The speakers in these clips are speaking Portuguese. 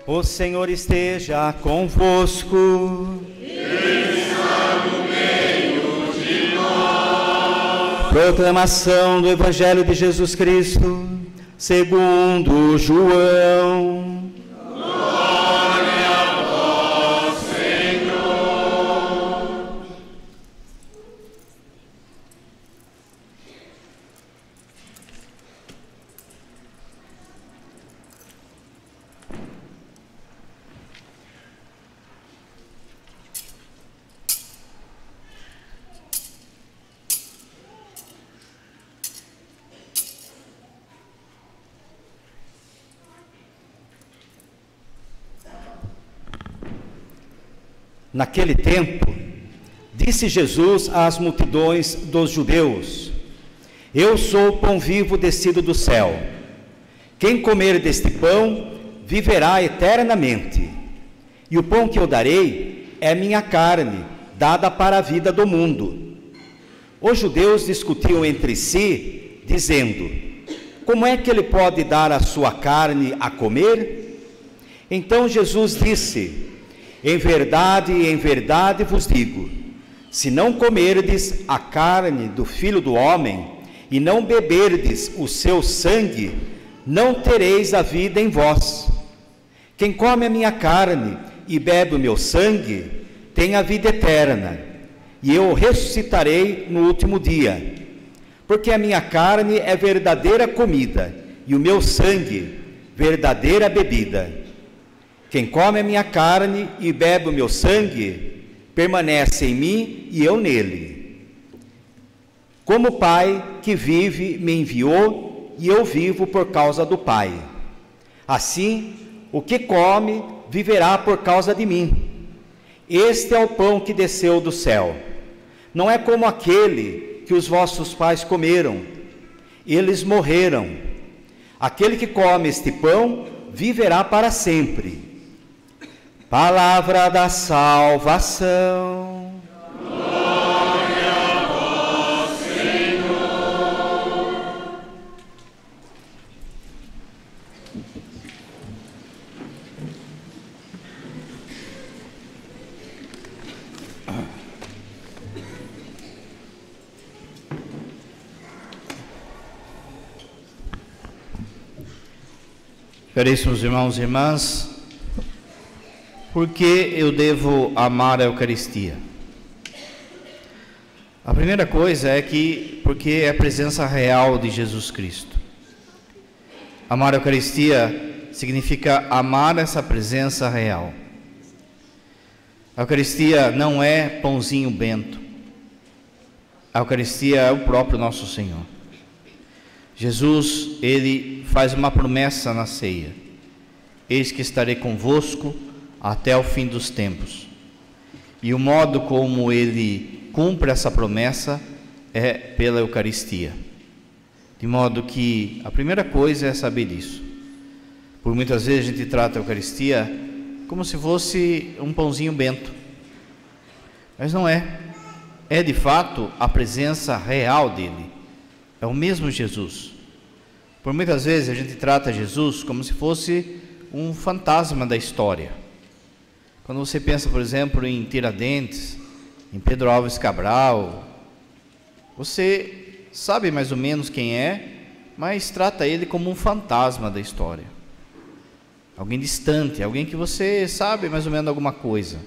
O Senhor esteja convosco. Está no meio de nós. Proclamação do Evangelho de Jesus Cristo, segundo João. Glória a vós, Senhor. Naquele tempo, disse Jesus às multidões dos judeus: Eu sou o pão vivo descido do céu. Quem comer deste pão viverá eternamente. E o pão que eu darei é minha carne, dada para a vida do mundo. Os judeus discutiam entre si, dizendo: Como é que ele pode dar a sua carne a comer? Então Jesus disse: em verdade vos digo, se não comerdes a carne do Filho do Homem e não beberdes o seu sangue, não tereis a vida em vós. Quem come a minha carne e bebe o meu sangue, tem a vida eterna, e eu o ressuscitarei no último dia. Porque a minha carne é verdadeira comida, e o meu sangue, verdadeira bebida. Quem come a minha carne e bebe o meu sangue, permanece em mim e eu nele. Como o Pai que vive me enviou, e eu vivo por causa do Pai. Assim, o que come viverá por causa de mim. Este é o pão que desceu do céu. Não é como aquele que os vossos pais comeram. Eles morreram. Aquele que come este pão viverá para sempre. Palavra da salvação. Glória a vós, Senhor. Caríssimos irmãos e irmãs, por que eu devo amar a Eucaristia? A primeira coisa é que, porque é a presença real de Jesus Cristo. Amar a Eucaristia significa amar essa presença real. A Eucaristia não é pãozinho bento. A Eucaristia é o próprio nosso Senhor. Jesus, ele faz uma promessa na ceia: eis que estarei convosco até o fim dos tempos. E o modo como ele cumpre essa promessa é pela Eucaristia. De modo que a primeira coisa é saber disso. Por muitas vezes a gente trata a Eucaristia como se fosse um pãozinho bento. Mas não é. É de fato a presença real dele. É o mesmo Jesus. Por muitas vezes a gente trata Jesus como se fosse um fantasma da história. Quando você pensa, por exemplo, em Tiradentes, em Pedro Álvares Cabral, você sabe mais ou menos quem é, mas trata ele como um fantasma da história. Alguém distante, alguém que você sabe mais ou menos alguma coisa.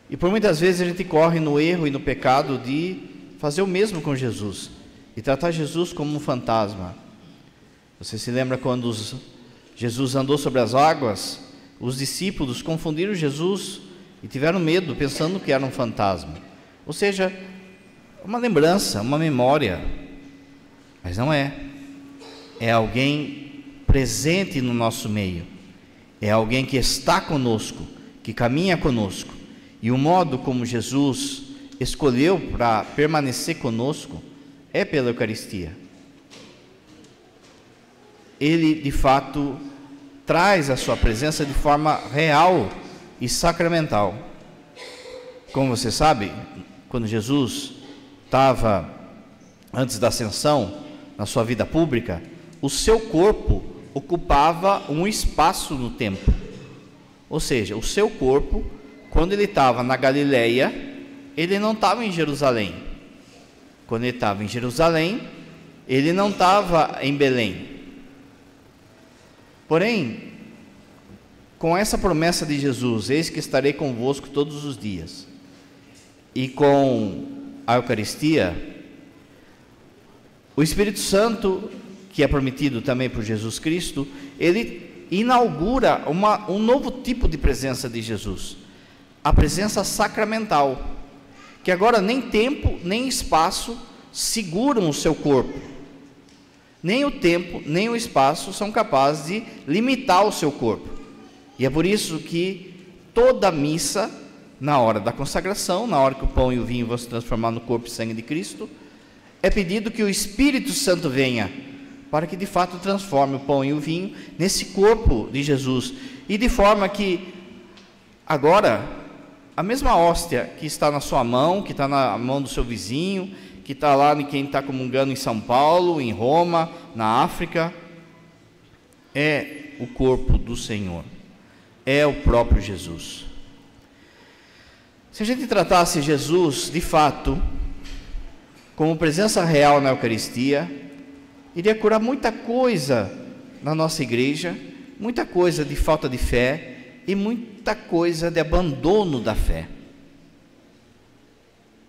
E por muitas vezes a gente corre no erro e no pecado de fazer o mesmo com Jesus e tratar Jesus como um fantasma. Você se lembra quando Jesus andou sobre as águas? Os discípulos confundiram Jesus e tiveram medo, pensando que era um fantasma. Ou seja, uma lembrança, uma memória. Mas não é. É alguém presente no nosso meio. É alguém que está conosco, que caminha conosco. E o modo como Jesus escolheu para permanecer conosco é pela Eucaristia. Ele, de fato, traz a sua presença de forma real e sacramental. Como você sabe, quando Jesus estava, antes da ascensão, na sua vida pública, o seu corpo ocupava um espaço no templo. Ou seja, o seu corpo, quando ele estava na Galileia, ele não estava em Jerusalém. Quando ele estava em Jerusalém, ele não estava em Belém. Porém, com essa promessa de Jesus, eis que estarei convosco todos os dias, e com a Eucaristia, o Espírito Santo, que é prometido também por Jesus Cristo, ele inaugura um novo tipo de presença de Jesus, a presença sacramental, que agora nem tempo, nem espaço seguram o seu corpo, nem o tempo, nem o espaço são capazes de limitar o seu corpo. E é por isso que toda missa, na hora da consagração, na hora que o pão e o vinho vão se transformar no corpo e sangue de Cristo, é pedido que o Espírito Santo venha, para que de fato transforme o pão e o vinho nesse corpo de Jesus, e de forma que agora a mesma hóstia que está na sua mão, que está na mão do seu vizinho, que está lá em quem está comungando em São Paulo, em Roma, na África, é o corpo do Senhor, é o próprio Jesus. Se a gente tratasse Jesus de fato como presença real na Eucaristia, iria curar muita coisa na nossa igreja, muita coisa de falta de fé e muita coisa de abandono da fé.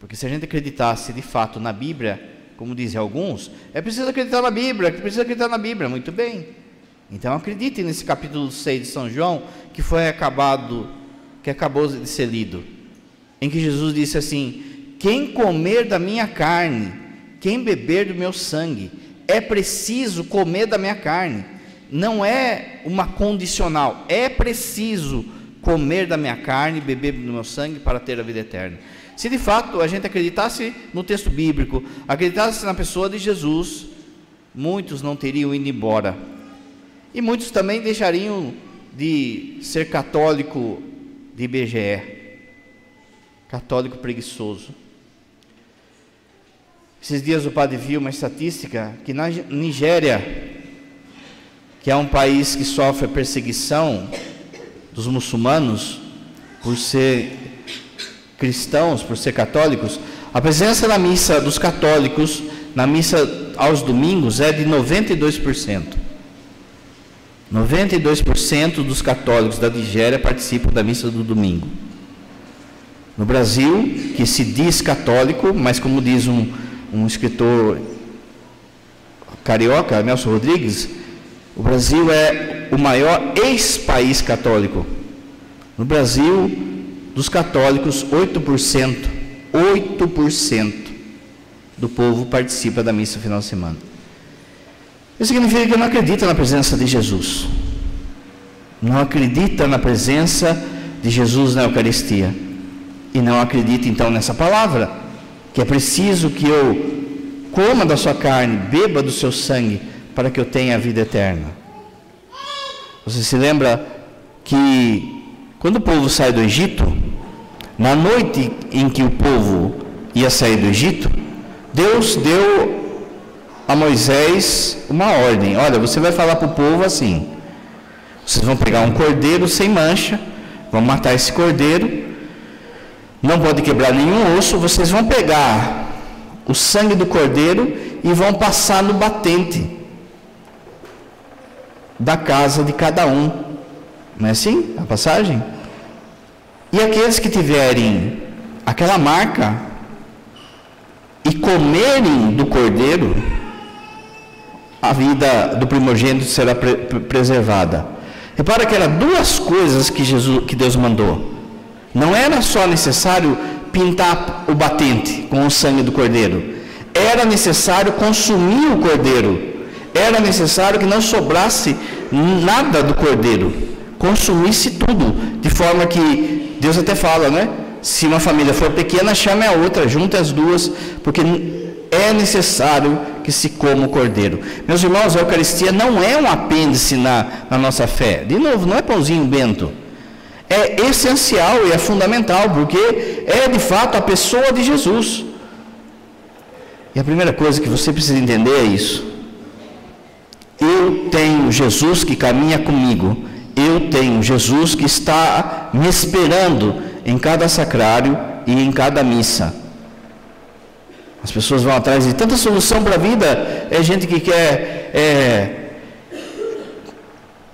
Porque se a gente acreditasse de fato na Bíblia, como dizem alguns, é preciso acreditar na Bíblia, precisa acreditar na Bíblia, muito bem. Então acredite nesse capítulo 6 de São João, que acabou de ser lido, em que Jesus disse assim: quem comer da minha carne, quem beber do meu sangue, é preciso comer da minha carne, não é uma condicional, é preciso comer da minha carne, beber do meu sangue para ter a vida eterna. Se de fato a gente acreditasse no texto bíblico, acreditasse na pessoa de Jesus, muitos não teriam ido embora, e muitos também deixariam de ser católico de IBGE, católico preguiçoso. Esses dias o padre viu uma estatística que na Nigéria, que é um país que sofre perseguição dos muçulmanos por ser cristãos, por ser católicos, a presença na missa dos católicos, na missa aos domingos, é de 92%. 92% dos católicos da Nigéria participam da missa do domingo. No Brasil, que se diz católico, mas como diz um escritor carioca, Nelson Rodrigues, o Brasil é o maior ex-país católico. No Brasil, dos católicos, 8% do povo participa da missa final de semana. Isso significa que não acredita na presença de Jesus, não acredita na presença de Jesus na Eucaristia, e não acredita então nessa palavra, que é preciso que eu coma da sua carne, beba do seu sangue, para que eu tenha a vida eterna. Você se lembra que quando o povo sai do Egito, na noite em que o povo ia sair do Egito, Deus deu a Moisés uma ordem: olha, você vai falar para o povo assim, vocês vão pegar um cordeiro sem mancha, vão matar esse cordeiro, não pode quebrar nenhum osso, vocês vão pegar o sangue do cordeiro e vão passar no batente da casa de cada um. Não é assim a passagem? E aqueles que tiverem aquela marca e comerem do cordeiro, a vida do primogênito será preservada. Repara que eram duas coisas que Deus mandou. Não era só necessário pintar o batente com o sangue do cordeiro, era necessário consumir o cordeiro, era necessário que não sobrasse nada do cordeiro, consumisse tudo, de forma que Deus até fala, né? Se uma família for pequena, chame a outra, junte as duas, porque é necessário que se coma o cordeiro. Meus irmãos, a Eucaristia não é um apêndice na nossa fé. De novo, não é pãozinho bento. É essencial e é fundamental, porque é de fato a pessoa de Jesus. E a primeira coisa que você precisa entender é isso: eu tenho Jesus que caminha comigo, eu tenho Jesus que está me esperando em cada sacrário e em cada missa. As pessoas vão atrás de tanta solução para a vida. É gente que quer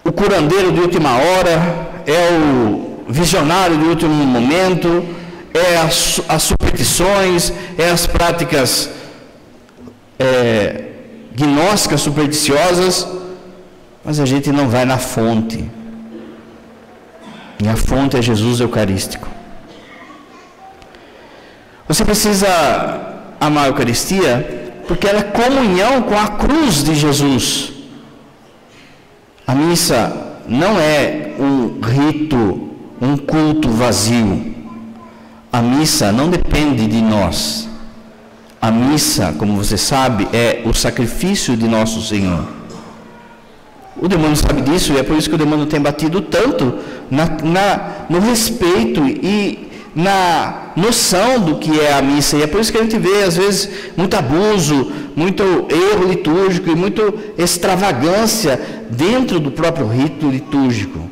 o curandeiro de última hora, é o visionário de último momento, é as superstições, é as práticas gnósticas, supersticiosas, mas a gente não vai na fonte. E a fonte é Jesus Eucarístico. Você precisa amar a Eucaristia porque ela é comunhão com a cruz de Jesus. A missa não é um rito, um culto vazio. A missa não depende de nós. A missa, como você sabe, é o sacrifício de nosso Senhor. O demônio sabe disso e é por isso que o demônio tem batido tanto no respeito e na noção do que é a missa. E é por isso que a gente vê, às vezes, muito abuso, muito erro litúrgico e muita extravagância dentro do próprio rito litúrgico.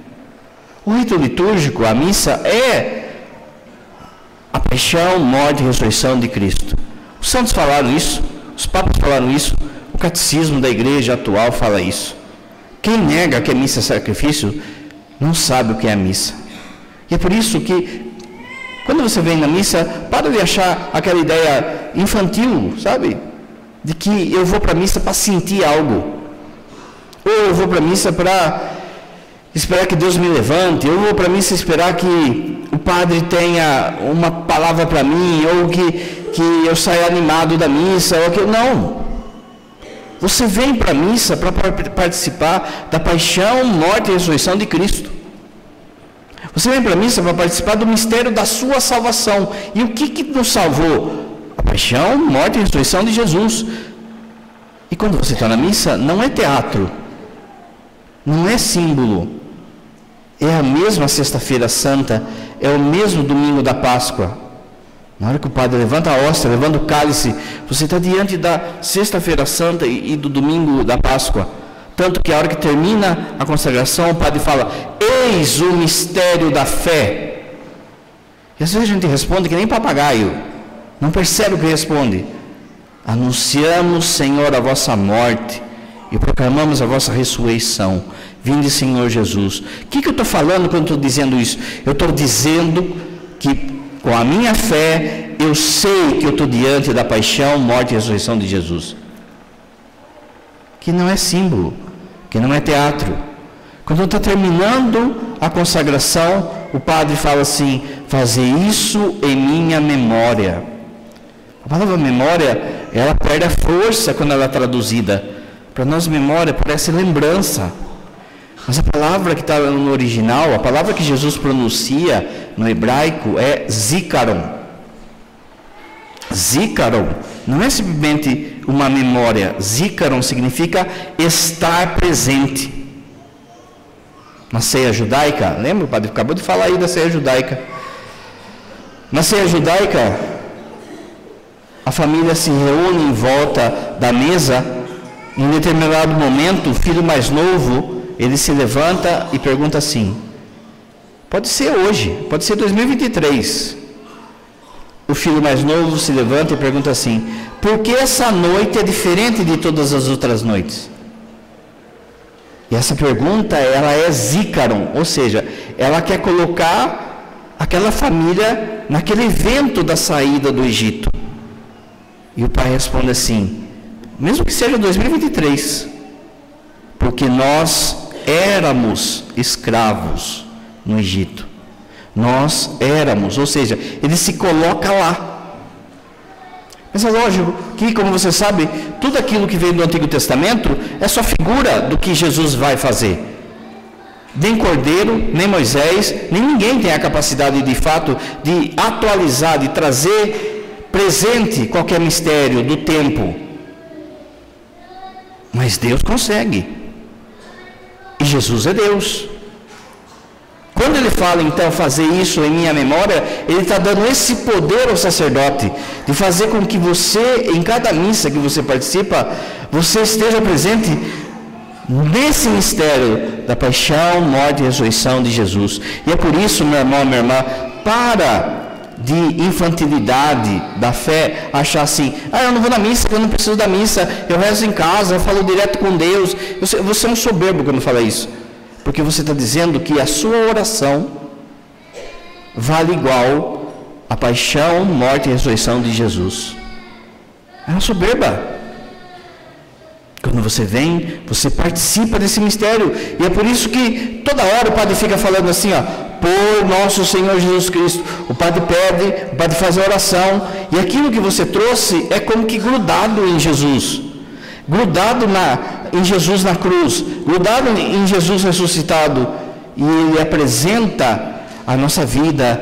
O rito litúrgico, a missa, é a paixão, morte e ressurreição de Cristo. Os santos falaram isso, os papas falaram isso, o catecismo da igreja atual fala isso. Quem nega que a missa é sacrifício, não sabe o que é a missa. E é por isso que, quando você vem na missa, para de achar aquela ideia infantil, sabe? De que eu vou para a missa para sentir algo. Ou eu vou para a missa para esperar que Deus me levante. Ou eu vou para a missa esperar que o padre tenha uma palavra para mim. Ou que eu saia animado da missa. Não. Você vem para a missa para participar da paixão, morte e ressurreição de Cristo. Você vem para a missa para participar do mistério da sua salvação. E o que nos salvou? A paixão, morte e ressurreição de Jesus. E quando você está na missa, não é teatro, não é símbolo. É a mesma Sexta-feira Santa, é o mesmo domingo da Páscoa. Na hora que o padre levanta a hóstia, levanta o cálice, você está diante da Sexta-feira Santa e do domingo da Páscoa. Tanto que a hora que termina a consagração, o padre fala: eis o mistério da fé. E às vezes a gente responde que nem papagaio, não percebe o que responde. Anunciamos, Senhor, a vossa morte e proclamamos a vossa ressurreição. Vinde, Senhor Jesus. O que eu estou falando quando estou dizendo isso? Eu estou dizendo que com a minha fé, eu sei que eu estou diante da paixão, morte e ressurreição de Jesus. Que não é símbolo, que não é teatro. Quando está terminando a consagração, o padre fala assim: fazer isso em minha memória. A palavra memória, ela perde a força quando ela é traduzida. Para nós, memória parece lembrança. Mas a palavra que está no original, a palavra que Jesus pronuncia no hebraico é zikaron. Zikaron não é simplesmente uma memória. Zikaron significa estar presente. Na ceia judaica, lembra? O padre acabou de falar aí da ceia judaica. Na ceia judaica, a família se reúne em volta da mesa. Em determinado momento, o filho mais novo, ele se levanta e pergunta assim: pode ser hoje, pode ser 2023. O filho mais novo se levanta e pergunta assim: por que essa noite é diferente de todas as outras noites? E essa pergunta, ela é zícaron, ou seja, ela quer colocar aquela família naquele evento da saída do Egito. E o pai responde assim: mesmo que seja 2023, porque nós éramos escravos no Egito. Nós éramos, ou seja, ele se coloca lá. Mas é lógico que, como você sabe, tudo aquilo que veio do Antigo Testamento é só figura do que Jesus vai fazer. Nem Cordeiro, nem Moisés, nem ninguém tem a capacidade de fato de atualizar, de trazer presente qualquer mistério do tempo. Mas Deus consegue. E Jesus é Deus. Quando ele fala, então, fazer isso em minha memória, ele está dando esse poder ao sacerdote, de fazer com que você, em cada missa que você participa, você esteja presente nesse mistério da paixão, morte e ressurreição de Jesus. E é por isso, meu irmão, minha irmã, para de infantilidade da fé, achar assim: eu não vou na missa, eu não preciso da missa, eu rezo em casa, eu falo direto com Deus. Você é um soberbo quando fala isso, porque você está dizendo que a sua oração vale igual a paixão, morte e ressurreição de Jesus. É uma soberba. Quando você vem, você participa desse mistério. E é por isso que toda hora o padre fica falando assim, por nosso Senhor Jesus Cristo. O padre pede, o padre faz a oração. E aquilo que você trouxe é como que grudado em Jesus. Grudado em Jesus na cruz. Grudado em Jesus ressuscitado. E Ele apresenta a nossa vida,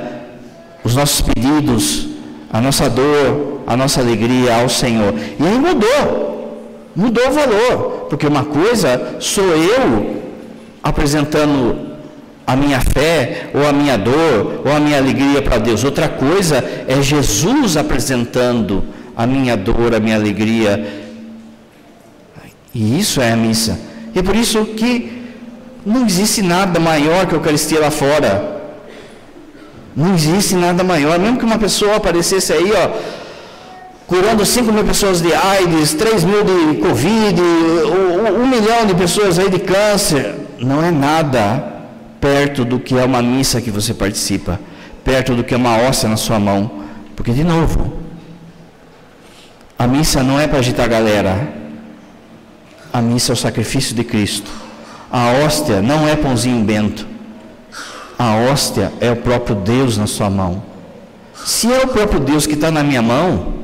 os nossos pedidos, a nossa dor, a nossa alegria ao Senhor. E aí mudou o valor, porque uma coisa sou eu apresentando a minha fé, ou a minha dor, ou a minha alegria para Deus. Outra coisa é Jesus apresentando a minha dor, a minha alegria. E isso é a missa. E é por isso que não existe nada maior que a Eucaristia lá fora. Não existe nada maior. Mesmo que uma pessoa aparecesse aí, curando 5.000 pessoas de AIDS, 3.000 de Covid, 1 milhão de pessoas aí de câncer, não é nada perto do que é uma missa que você participa, perto do que é uma hóstia na sua mão. Porque, de novo, a missa não é para agitar a galera. A missa é o sacrifício de Cristo. A hóstia não é pãozinho bento. A hóstia é o próprio Deus na sua mão. Se é o próprio Deus que está na minha mão,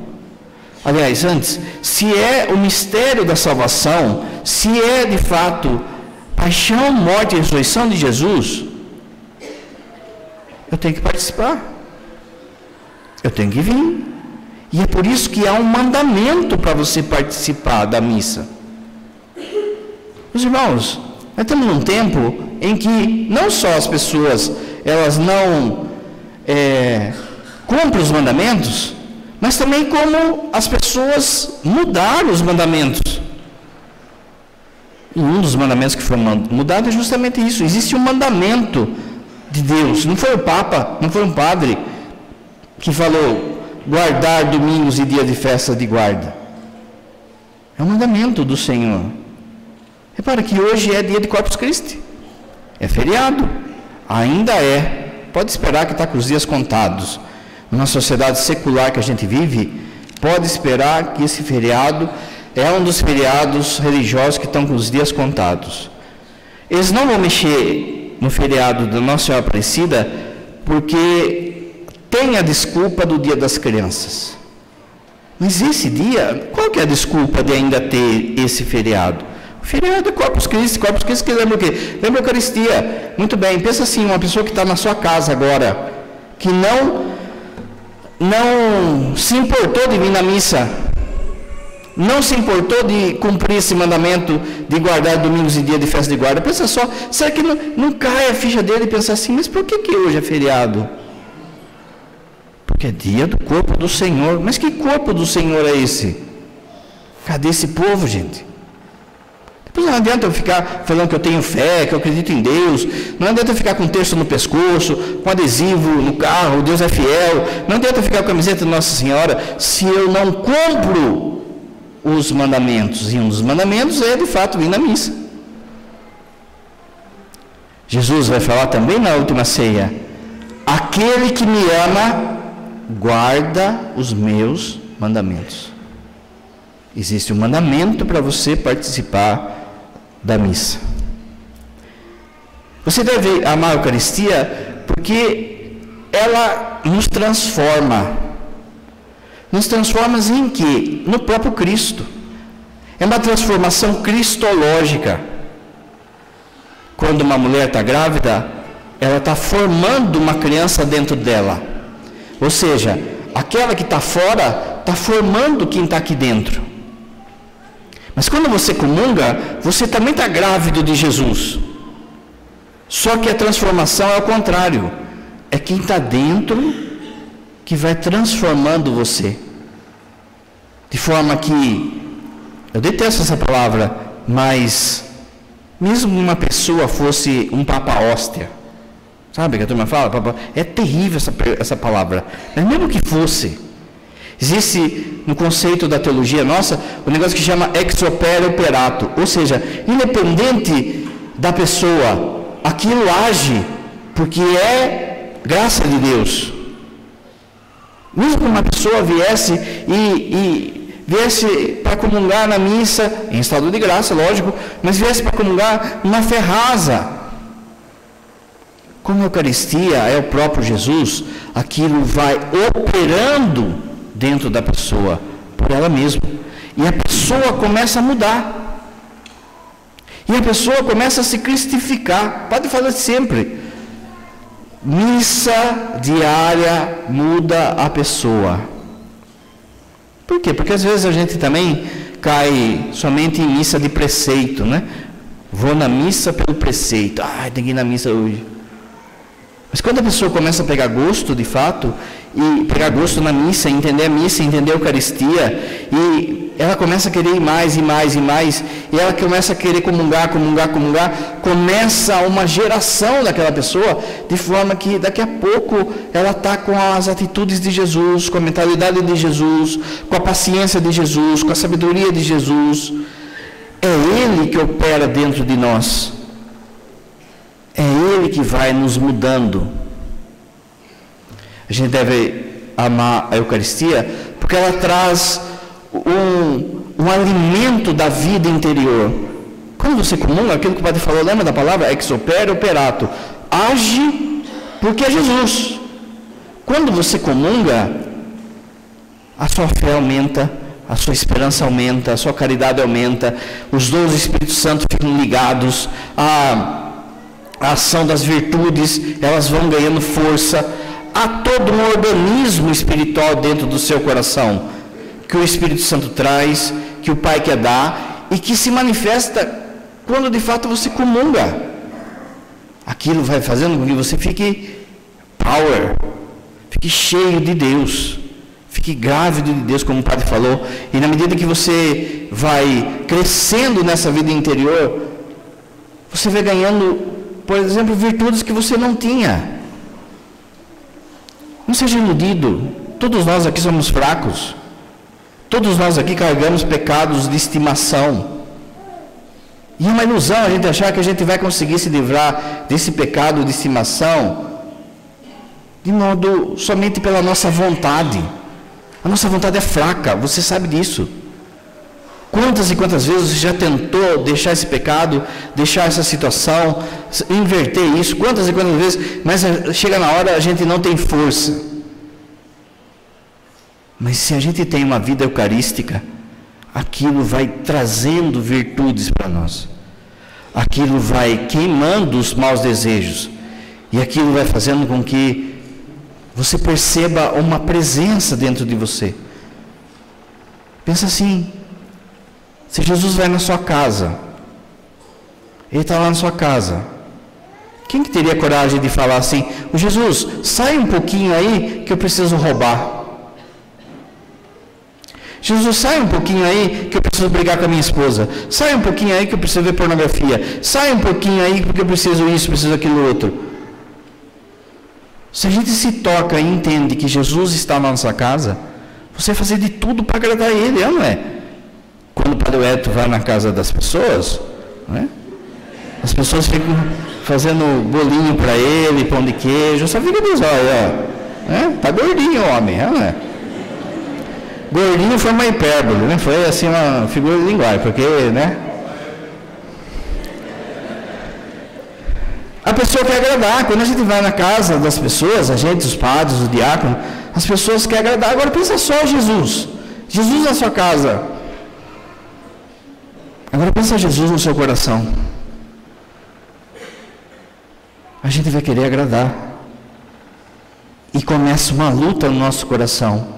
aliás, antes, se é o mistério da salvação, se é de fato paixão, morte e ressurreição de Jesus, eu tenho que participar, eu tenho que vir. E é por isso que há um mandamento para você participar da missa. Meus irmãos, nós estamos num tempo em que não só as pessoas elas não cumprem os mandamentos, mas também como as pessoas mudaram os mandamentos. E um dos mandamentos que foi mudado é justamente isso. Existe um mandamento de Deus. Não foi o Papa, não foi um padre que falou guardar domingos e dia de festa de guarda. É um mandamento do Senhor. Repara que hoje é dia de Corpus Christi. É feriado. Ainda é. Pode esperar que está com os dias contados. Numa sociedade secular que a gente vive, pode esperar que esse feriado é um dos feriados religiosos que estão com os dias contados. Eles não vão mexer no feriado da Nossa Senhora Aparecida porque tem a desculpa do Dia das Crianças. Mas esse dia, qual que é a desculpa de ainda ter esse feriado? O feriado é Corpus Christi. Corpus Christi que lembra o quê? Lembra a Eucaristia. Muito bem, pensa assim, uma pessoa que está na sua casa agora, que não se importou de vir na missa, não se importou de cumprir esse mandamento de guardar domingos e dia de festa de guarda. Pensa só, será que não cai a ficha dele e pensar assim, mas por que hoje é feriado? Porque é dia do corpo do Senhor. Mas que corpo do Senhor é esse? Cadê esse povo, gente? Depois não adianta eu ficar falando que eu tenho fé, que eu acredito em Deus. Não adianta eu ficar com texto no pescoço, com adesivo no carro, Deus é fiel. Não adianta eu ficar com a camiseta de Nossa Senhora se eu não cumpro os mandamentos. E um dos mandamentos é, de fato, vir na missa. Jesus vai falar também na última ceia: aquele que me ama, guarda os meus mandamentos. Existe um mandamento para você participar da missa. Você deve amar a Eucaristia porque ela nos transforma. Nos transforma em quê? No próprio Cristo. É uma transformação cristológica. Quando uma mulher está grávida, ela está formando uma criança dentro dela. Ou seja, aquela que está fora está formando quem está aqui dentro. Mas quando você comunga, você também está grávido de Jesus. Só que a transformação é o contrário. É quem está dentro que vai transformando você. De forma que, eu detesto essa palavra, mas Mesmo que uma pessoa fosse um papa hóstia, sabe que a turma fala? Papa, é terrível essa palavra, mas mesmo que fosse, existe no conceito da teologia nossa um negócio que chama ex opere operato, ou seja, independente da pessoa, aquilo age porque é graça de Deus. Mesmo que uma pessoa viesse viesse para comungar na missa, em estado de graça, lógico, mas viesse para comungar numa fé rasa. Como a Eucaristia é o próprio Jesus, aquilo vai operando dentro da pessoa, por ela mesma. E a pessoa começa a mudar. E a pessoa começa a se cristificar. Pode falar sempre. Missa diária muda a pessoa. Por quê? Porque às vezes a gente também cai somente em missa de preceito, né? Vou na missa pelo preceito. Tem que ir na missa hoje. Mas quando a pessoa começa a pegar gosto, de fato, e pegar gosto na missa, entender a missa, entender a Eucaristia, e ela começa a querer ir mais e mais e mais, e ela começa a querer comungar, começa uma geração daquela pessoa, de forma que daqui a pouco ela está com as atitudes de Jesus, com a mentalidade de Jesus, com a paciência de Jesus, com a sabedoria de Jesus. É Ele que opera dentro de nós. É Ele que vai nos mudando. A gente deve amar a Eucaristia porque ela traz um alimento da vida interior. Quando você comunga, aquilo que o padre falou, lembra da palavra? Ex opere operato. Age porque é Jesus. Quando você comunga, a sua fé aumenta, a sua esperança aumenta, a sua caridade aumenta, os dons do Espírito Santo ficam ligados, a ação das virtudes, elas vão ganhando força. Há todo um organismo espiritual dentro do seu coração, que o Espírito Santo traz, que o Pai quer dar, e que se manifesta quando de fato você comunga. Aquilo vai fazendo com que você fique power, fique cheio de Deus, fique grávido de Deus, como o Padre falou, e na medida que você vai crescendo nessa vida interior, você vai ganhando, por exemplo, virtudes que você não tinha. Não seja iludido. Todos nós aqui somos fracos. Todos nós aqui carregamos pecados de estimação. E é uma ilusão a gente achar que a gente vai conseguir se livrar desse pecado de estimação de modo somente pela nossa vontade. A nossa vontade é fraca, você sabe disso. Quantas e quantas vezes você já tentou deixar esse pecado, deixar essa situação, inverter isso? Quantas e quantas vezes, mas chega na hora a gente não tem força. Mas se a gente tem uma vida eucarística, aquilo vai trazendo virtudes para nós. Aquilo vai queimando os maus desejos. E aquilo vai fazendo com que você perceba uma presença dentro de você. Pensa assim. Se Jesus vai na sua casa, Ele está lá na sua casa, quem que teria coragem de falar assim: "O Jesus, sai um pouquinho aí que eu preciso roubar. Jesus, sai um pouquinho aí que eu preciso brigar com a minha esposa. Sai um pouquinho aí que eu preciso ver pornografia. Sai um pouquinho aí porque eu preciso isso, preciso aquilo outro." Se a gente se toca e entende que Jesus está na nossa casa, você vai fazer de tudo para agradar Ele, não é? Quando o Padre Eto vai na casa das pessoas, né? As pessoas ficam fazendo bolinho para ele, pão de queijo, só fica dos olhos, ó. Né? Tá gordinho o homem, não é? Gordinho foi uma hipérbole, né? Foi assim uma figura de linguagem, porque, né? A pessoa quer agradar. Quando a gente vai na casa das pessoas, a gente, os padres, os diáconos, as pessoas querem agradar. Agora pensa só Jesus. Jesus na sua casa. Agora pensa Jesus no seu coração. A gente vai querer agradar. E começa uma luta no nosso coração.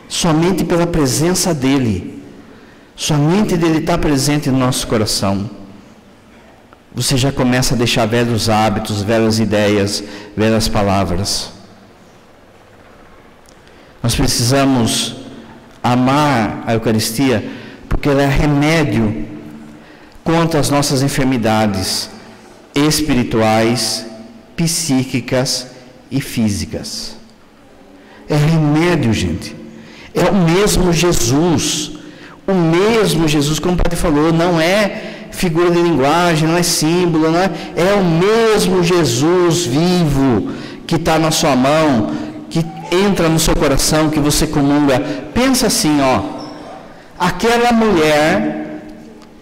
Somente pela presença dEle. Somente dEle estar presente no nosso coração. Você já começa a deixar velhos hábitos, velhas ideias, velhas palavras. Nós precisamos amar a Eucaristia porque ela é remédio contra as nossas enfermidades espirituais, psíquicas e físicas. É remédio, gente. É o mesmo Jesus. O mesmo Jesus, como o padre falou, não é figura de linguagem, não é símbolo, não é, é o mesmo Jesus vivo que está na sua mão, que entra no seu coração, que você comunga. Pensa assim, ó, aquela mulher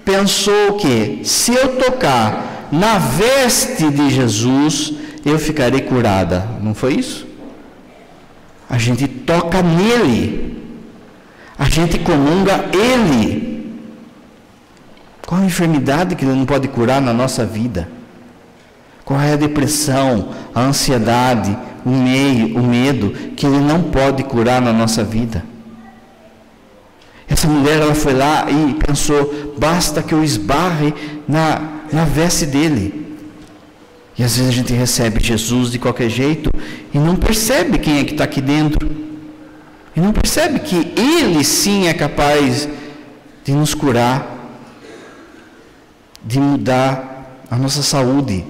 pensou que se eu tocar na veste de Jesus, eu ficarei curada. Não foi isso? A gente toca nele, a gente comunga ele. Qual a enfermidade que ele não pode curar na nossa vida? Qual é a depressão, a ansiedade, o medo que ele não pode curar na nossa vida? Essa mulher, ela foi lá e pensou, basta que eu esbarre na veste dele. E às vezes a gente recebe Jesus de qualquer jeito e não percebe quem é que está aqui dentro. E não percebe que ele sim é capaz de nos curar, de mudar a nossa saúde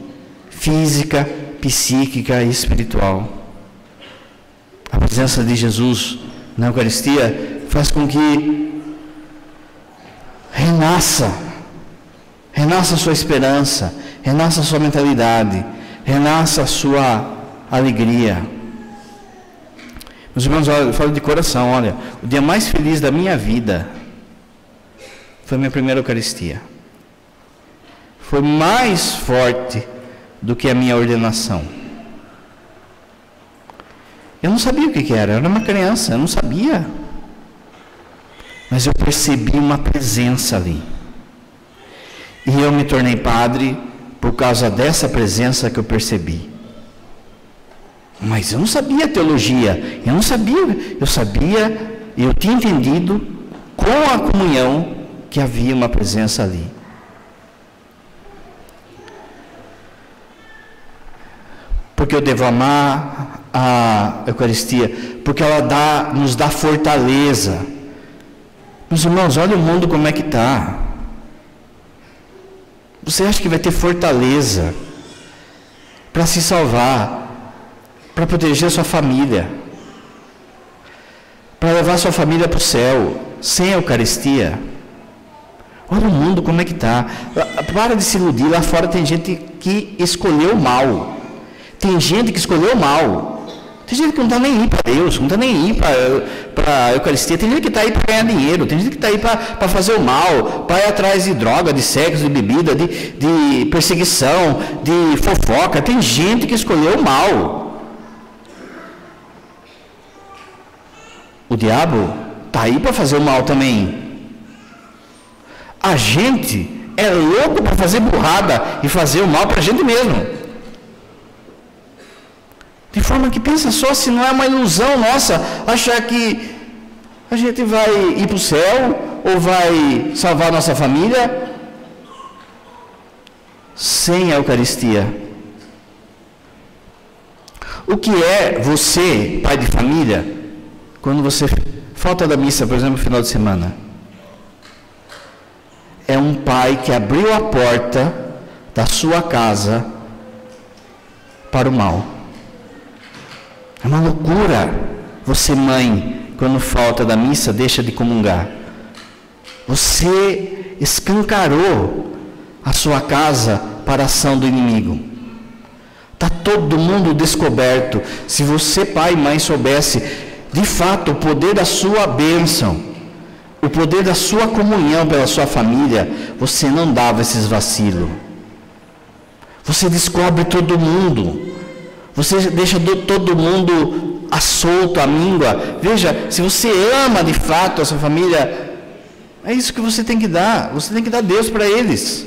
física, psíquica e espiritual. A presença de Jesus na Eucaristia faz com que renasça a sua esperança, renasça a sua mentalidade, renasça a sua alegria. Meus irmãos, eu falo de coração, olha, o dia mais feliz da minha vida foi a minha primeira Eucaristia. Foi mais forte do que a minha ordenação. Eu não sabia o que era, eu era uma criança, eu não sabia. Mas eu percebi uma presença ali. E eu me tornei padre por causa dessa presença que eu percebi. Mas eu não sabia teologia, eu tinha entendido com a comunhão que havia uma presença ali. Porque eu devo amar a Eucaristia, porque ela nos dá fortaleza. Meus irmãos, olha o mundo como é que está. Você acha que vai ter fortaleza para se salvar, para proteger a sua família, para levar a sua família para o céu, sem a Eucaristia? Olha o mundo como é que está. Para de se iludir, lá fora tem gente que escolheu mal. Tem gente que escolheu mal. Tem gente que não está nem aí para Deus, não está nem aí para a Eucaristia. Tem gente que está aí para ganhar dinheiro, tem gente que está aí para fazer o mal, para ir atrás de droga, de sexo, de bebida, de perseguição, de fofoca. Tem gente que escolheu o mal. O diabo está aí para fazer o mal também. A gente é louco para fazer burrada e fazer o mal para a gente mesmo. De forma que pensa só se não é uma ilusão nossa achar que a gente vai ir para o céu ou vai salvar a nossa família sem a Eucaristia. O que é você, pai de família, quando você falta da missa, por exemplo, no final de semana? É um pai que abriu a porta da sua casa para o mal. É uma loucura. Você, mãe, quando falta da missa, deixa de comungar. Você escancarou a sua casa para a ação do inimigo. Está todo mundo descoberto. Se você, pai e mãe, soubesse de fato o poder da sua bênção, o poder da sua comunhão pela sua família, você não dava esses vacilos. Você descobre todo mundo. Você deixa todo mundo à solta, à míngua. Veja, se você ama de fato a sua família, é isso que você tem que dar. Você tem que dar Deus para eles.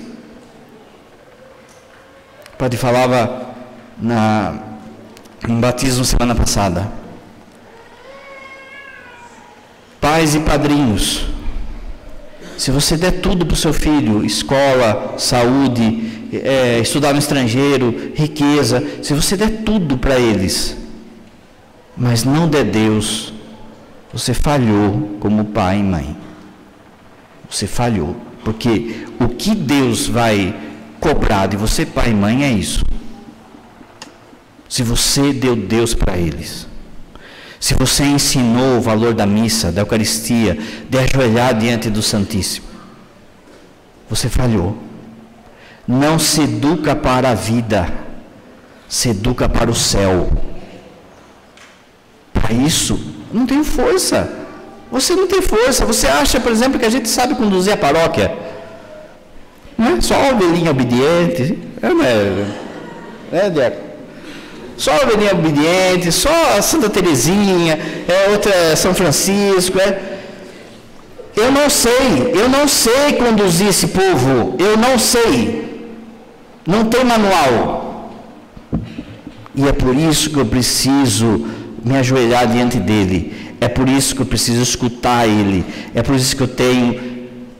O padre falava em batismo semana passada. Pais e padrinhos, se você der tudo para o seu filho, escola, saúde, estudar no estrangeiro, riqueza, se você der tudo para eles, mas não der Deus, você falhou como pai e mãe. Você falhou. Porque o que Deus vai cobrar de você, pai e mãe, é isso. Se você deu Deus para eles, se você ensinou o valor da missa, da Eucaristia, de ajoelhar diante do Santíssimo, você falhou. Não se educa para a vida, se educa para o céu. Para isso, não tem força. Você não tem força. Você acha, por exemplo, que a gente sabe conduzir a paróquia? Não é? Só a ovelhinha obediente. Diaco? Só a ovelhinha obediente, só a Santa Teresinha, outra é São Francisco. Eu não sei conduzir esse povo. Eu não sei. Não tem manual. E é por isso que eu preciso me ajoelhar diante dele. É por isso que eu preciso escutar ele. É por isso que eu tenho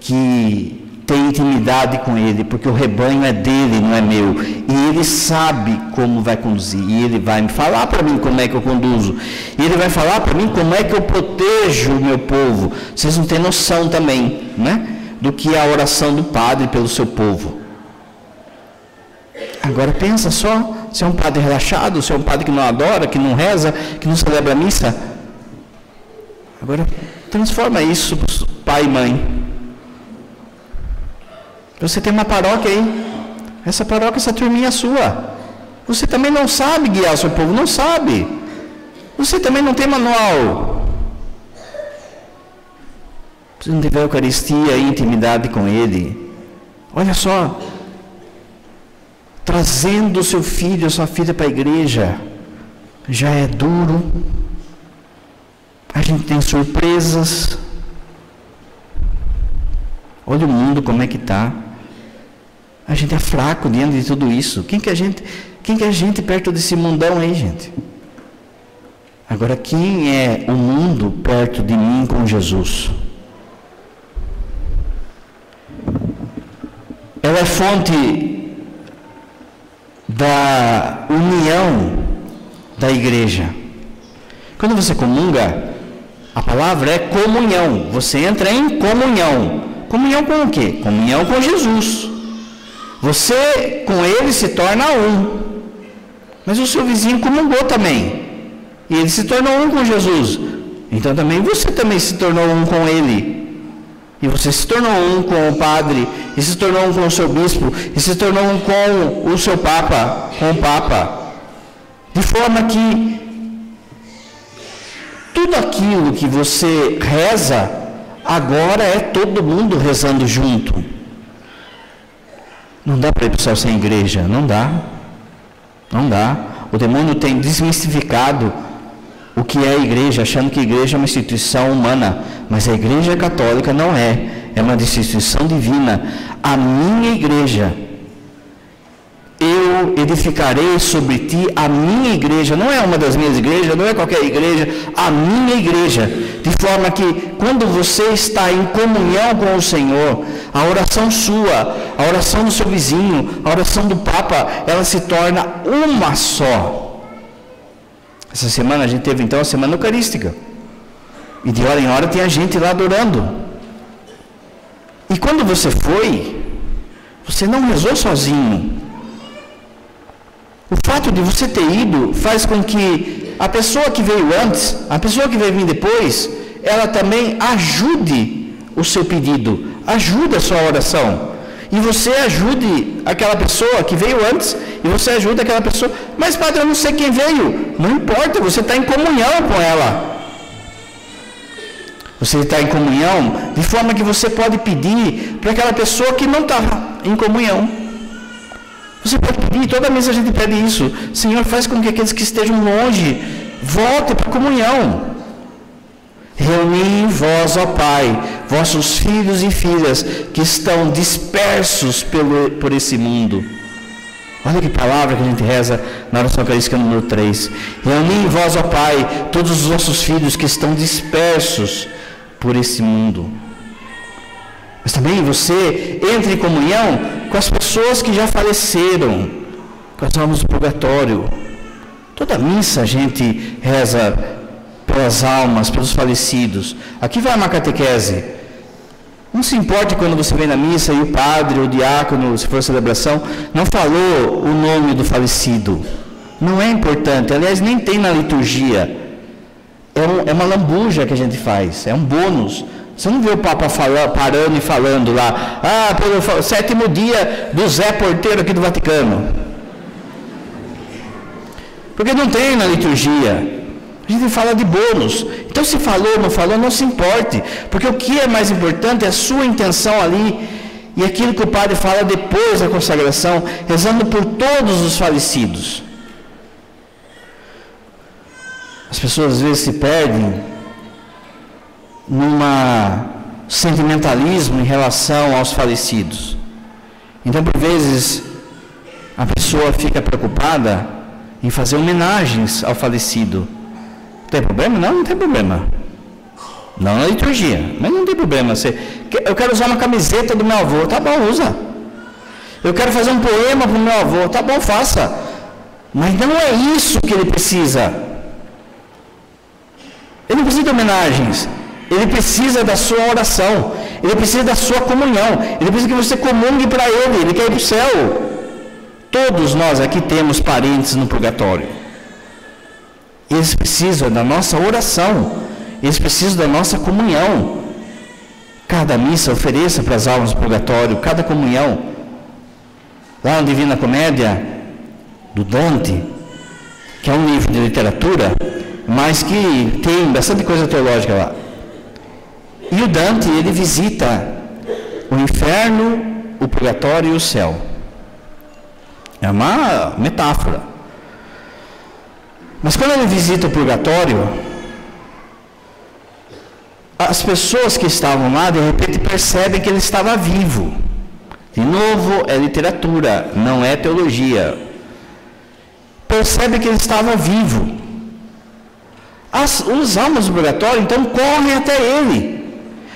que ter intimidade com ele, porque o rebanho é dele, não é meu. E ele sabe como vai conduzir. E ele vai me falar para mim como é que eu conduzo. E ele vai falar para mim como é que eu protejo o meu povo. Vocês não têm noção também, né, do que é a oração do padre pelo seu povo. Agora pensa só, se é um padre relaxado, se é um padre que não adora, que não reza, que não celebra a missa. Agora transforma isso para pai e mãe. Você tem uma paróquia aí, essa paróquia, essa turminha é sua. Você também não sabe guiar o seu povo, não sabe. Você também não tem manual. Você não tiver Eucaristia e intimidade com ele. Olha só, trazendo o seu filho, a sua filha para a igreja, já é duro. A gente tem surpresas. Olha o mundo como é que está. A gente é fraco diante de tudo isso. Quem que é a gente perto desse mundão aí, gente? Agora, quem é o mundo perto de mim com Jesus? Ela é fonte da união da igreja. Quando você comunga, a palavra é comunhão. Você entra em comunhão. Comunhão com o quê? Comunhão com Jesus. Você com ele se torna um. Mas o seu vizinho comungou também. E ele se tornou um com Jesus. Então também você também se tornou um com ele. E você se tornou um com o padre. E se tornou um com o seu bispo. E se tornou um com o seu papa. Com o papa. De forma que tudo aquilo que você reza, agora é todo mundo rezando junto. Não dá para ir para o céu sem igreja, não dá. Não dá. O demônio tem desmistificado o que é a igreja, achando que a igreja é uma instituição humana. Mas a igreja católica não é. É uma instituição divina. A minha igreja, eu edificarei sobre ti a minha igreja. Não é uma das minhas igrejas, não é qualquer igreja. A minha igreja. De forma que quando você está em comunhão com o Senhor, a oração sua, a oração do seu vizinho, a oração do Papa, ela se torna uma só. Essa semana a gente teve então a semana eucarística. E de hora em hora tinha gente lá adorando. E quando você foi, você não rezou sozinho. O fato de você ter ido faz com que a pessoa que veio antes, a pessoa que vai vir depois, ela também ajude o seu pedido, ajude a sua oração. E você ajude aquela pessoa que veio antes, e você ajuda aquela pessoa. Mas, padre, eu não sei quem veio. Não importa, você está em comunhão com ela. Você está em comunhão, de forma que você pode pedir para aquela pessoa que não está em comunhão. Você pode pedir, toda vez a gente pede isso. Senhor, faz com que aqueles que estejam longe voltem para a comunhão. Reuni em vós, ó Pai, vossos filhos e filhas que estão dispersos por esse mundo. Olha que palavra que a gente reza na oração eucarística número 3. Reuni em vós, ó Pai, todos os vossos filhos que estão dispersos por esse mundo. Mas também você entra em comunhão com as pessoas que já faleceram, com as almas do purgatório. Toda missa a gente reza pelas almas, pelos falecidos. Aqui vai uma catequese. Não se importe quando você vem na missa e o padre, o diácono, se for celebração, não falou o nome do falecido. Não é importante, aliás, nem tem na liturgia. É uma lambuja que a gente faz, é um bônus. Você não vê o Papa parando e falando lá, pelo 7º dia do Zé Porteiro aqui do Vaticano. Porque não tem na liturgia. A gente fala de bônus. Então, se falou ou não falou, não se importe. Porque o que é mais importante é a sua intenção ali. E aquilo que o padre fala depois da consagração, rezando por todos os falecidos. As pessoas às vezes se perdem num sentimentalismo em relação aos falecidos. Então, por vezes, a pessoa fica preocupada em fazer homenagens ao falecido. Tem problema? Não, não tem problema. Não na liturgia, mas não tem problema. Eu quero usar uma camiseta do meu avô, tá bom, usa. Eu quero fazer um poema para o meu avô, tá bom, faça. Mas não é isso que ele precisa. Ele não precisa de homenagens. Ele precisa da sua oração. Ele precisa da sua comunhão. Ele precisa que você comungue para ele. Ele quer ir para o céu. Todos nós aqui temos parentes no purgatório. Eles precisam da nossa oração. Eles precisam da nossa comunhão. Cada missa ofereça para as almas do purgatório, cada comunhão. Lá na Divina Comédia, do Dante, que é um livro de literatura, mas que tem bastante coisa teológica lá. E o Dante, ele visita o inferno, o purgatório e o céu. É uma metáfora. Mas quando ele visita o purgatório, as pessoas que estavam lá, de repente, percebem que ele estava vivo. De novo, é literatura, não é teologia. Percebem que ele estava vivo. Os almas do purgatório, então, correm até ele.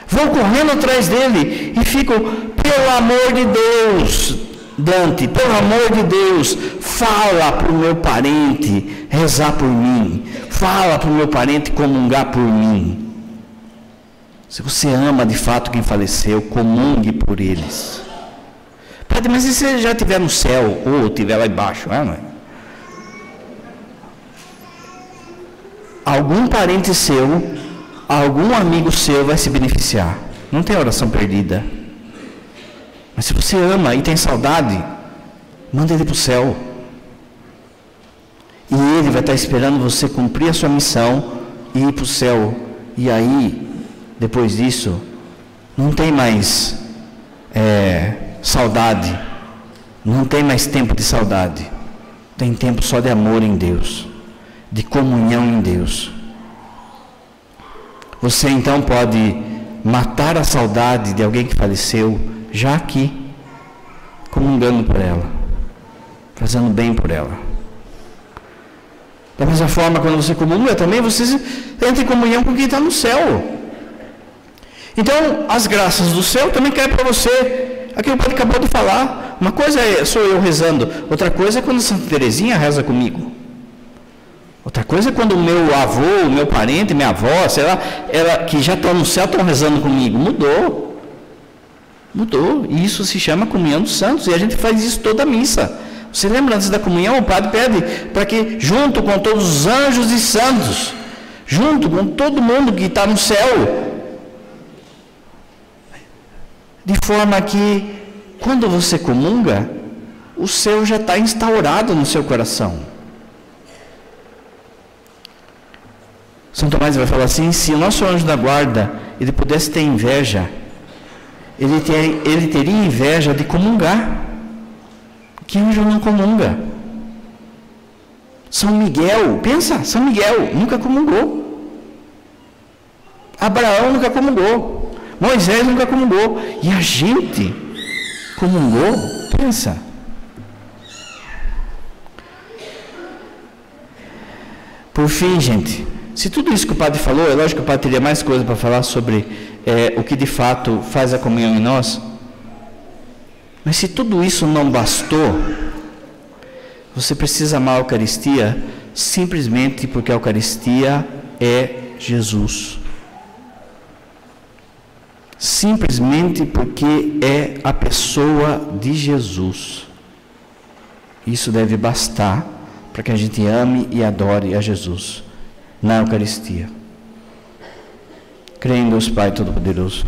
Vão correndo atrás dele e ficam, pelo amor de Deus, Dante, pelo amor de Deus, fala para o meu parente rezar por mim. Fala para o meu parente comungar por mim. Se você ama de fato quem faleceu, comungue por eles. Padre, mas e se ele já estiver no céu ou estiver lá embaixo? Não é? Algum parente seu, algum amigo seu vai se beneficiar. Não tem oração perdida. Mas se você ama e tem saudade, manda ele para o céu. E ele vai estar esperando você cumprir a sua missão e ir para o céu. E aí, depois disso, não tem mais saudade. Não tem mais tempo de saudade. Tem tempo só de amor em Deus, de comunhão em Deus. Você então pode matar a saudade de alguém que faleceu já aqui, comungando por ela, fazendo bem por ela. Da mesma forma, quando você comunga, também você entra em comunhão com quem está no céu. Então, as graças do céu também caem para você. Aqui o padre acabou de falar. Uma coisa sou eu rezando, outra coisa é quando Santa Teresinha reza comigo. Outra coisa é quando o meu avô, o meu parente, minha avó, sei lá, ela, que já estão no céu, estão rezando comigo. Mudou. Mudou. E isso se chama comunhão dos santos. E a gente faz isso toda a missa. Você lembra, antes da comunhão, o padre pede para que, junto com todos os anjos e santos, junto com todo mundo que está no céu, de forma que, quando você comunga, o céu já está instaurado no seu coração. São Tomás vai falar assim: se o nosso anjo da guarda ele pudesse ter inveja, ele teria inveja de comungar. Que anjo não comunga? São Miguel, pensa, São Miguel nunca comungou. Abraão nunca comungou. Moisés nunca comungou. E a gente comungou? Pensa. Por fim, gente, se tudo isso que o padre falou, é lógico que o padre teria mais coisa para falar sobre o que de fato faz a comunhão em nós. Mas se tudo isso não bastou, você precisa amar a Eucaristia simplesmente porque a Eucaristia é Jesus. simplesmente porque é a pessoa de Jesus. Isso deve bastar para que a gente ame e adore a Jesus na Eucaristia. Creio em Deus Pai Todo-Poderoso,